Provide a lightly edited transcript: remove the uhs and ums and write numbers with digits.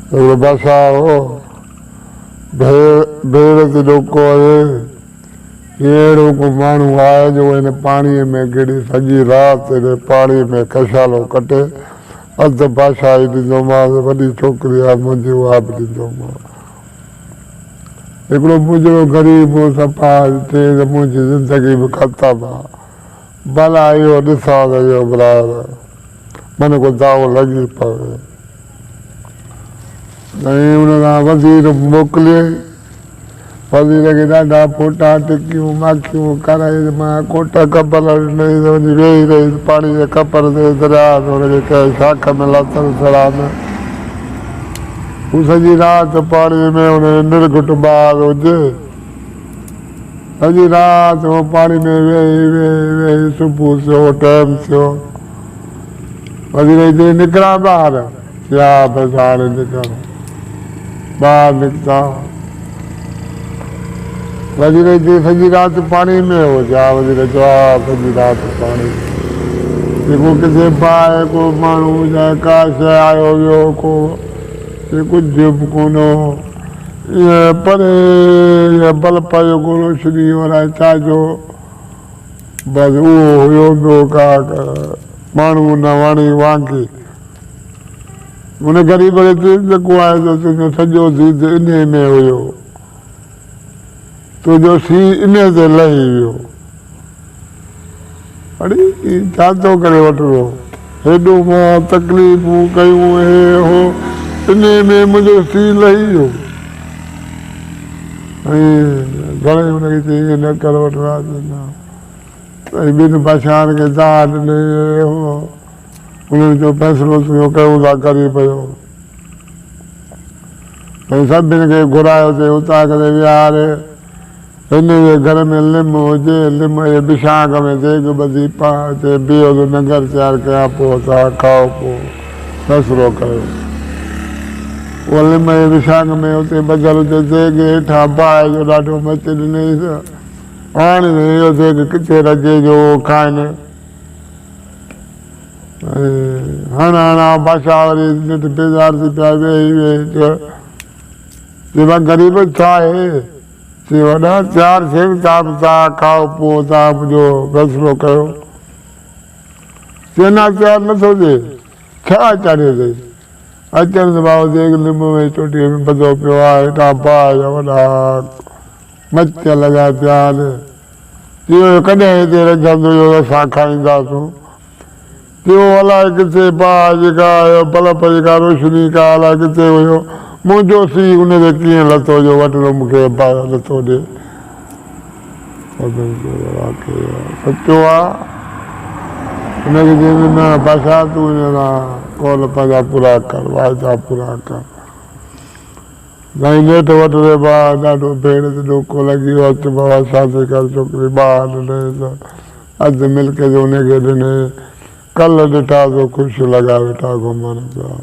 हिकिड़ो बादशाह हो, भेड़ ते ॾोको आहे, अहिड़ो को माण्हू आहे जो हिन पाणीअ में किड़ी सॼी राति हिन पाणीअ में कशालो कटे, अधु बादशाही ॾींदोमांसि, वॾी छोकिरी आहे मुंहिंजी उहा बि ॾींदोमांसि। हिकिड़ो मुंहिंजो ग़रीब हो सफ़ा थिए त मुंहिंजी ज़िंदगी बि ख़तमु आहे, भला इहो ॾिसां त इहो बराबर मन को दाव लॻी पवे। ऐं हुन खां वज़ीर मोकिले, वज़ीर खे ॾाढा फोटा टिकियूं माखियूं कराई, मां कोट कपल ॾिनई त वञी वेही रही पाणी जे कपर ते दरिया ते हुनखे कंहिं शाख में लाथल सरान, हू सॼी राति पाणीअ में हुन निर्घुट ॿार हुजे, सॼी राति उहो पाणी में वेही वेही वेही सुबुह थियो टाइम थियो, वज़ीर चई निकिरा ॿाहिरि, या बसि हाणे निकिर, ॿाहिरि निकिता। वज़ीर चई सॼी राति पाणी में हो, छा? वज़ीर चयो हा सॼी राति पाणी, जेको किथे बाहि को माण्हू या का शइ आयो वियो को कुझु बि कोन हो, ईअं परे बल्ब जेको रोशनी वारा चाजो, बसि उहो हुयो, ॿियो का माण्हू न वणी वांगी। हुन ग़रीब खे जेको आहे त तुंहिंजो सॼो दीद इन में हुयो, तुंहिंजो सीउ इन ते लही वियो, अड़े छा थो करे वठिणो, हेॾो मां तकलीफ़ूं कयूं, हे हो, इन में मुंहिंजो सीउ लही वियो। ऐं घणेई हुनखे चई ईअं न करे वठंदासीं, ऐं ॿिनि बादशाहनि खे दाद ॾिनई, हो उन्हनि जो फ़ैसिलो थियो, कयूं था करे पियो। ऐं सभिनि खे घुरायो अथई उतां करे विहारे, हिन जे घर में लिम हुजे, लिम जे बिशांग में देॻ ॿधी पा अचे, बीहो त लंगर तयारु कयां, पोइ तव्हां खाओ, पोइ फ़ैसिलो कयो। उहो लिम जे बिशांग में उते ॿधल हुजे देॻ, हेठां बाहि जो ॾाढो मच ॾिनईसि, हाणे इहो देॻ किथे रजे जो खाइनि। हणा बादशाह वरी ॾिठ बेज़ार थी पिया, वेही वेही चयो मां ग़रीब छा आहे, चई वॾा तयारु थिए, तव्हां खाओ, पोइ तव्हां मुंहिंजो फ़ैसिलो कयो। चई अञा तयारु नथो थिए, छा चाढ़ियो अथई? अचनि त बाबा देॻ लिम में चोटीअ में ॿधो पियो आहे, हेठां बाहि जा वॾा मच लॻा पिया आहिनि, इहो कॾहिं हिते रखंदो, इहो असां खाईंदासीं। ॿियो अलाए किथे बाहि जेका बल्ब जेका रोशनी का अलाए किथे हुयो, मुंहिंजो सीउ उन ते कीअं लथो जो वठिणो मूंखे लथो ॾे, सचो आहे। हुनखे चई न बादशाह तूं हिन सां कौल पंहिंजा पूरा कर, वाइदा पूरा कर। साईं नेठि वठ रे भाउ, ॾाढो भेड़ ते ॾोको लॻी वियो, अचु बाबा छा थी कर, छोकिरी ॿार ॾिनई त अधु मिल्क जो हुनखे ॾिनई, कल्ह ॾिठा तो ख़ुशि लॻा वेठा घुमनि पिया।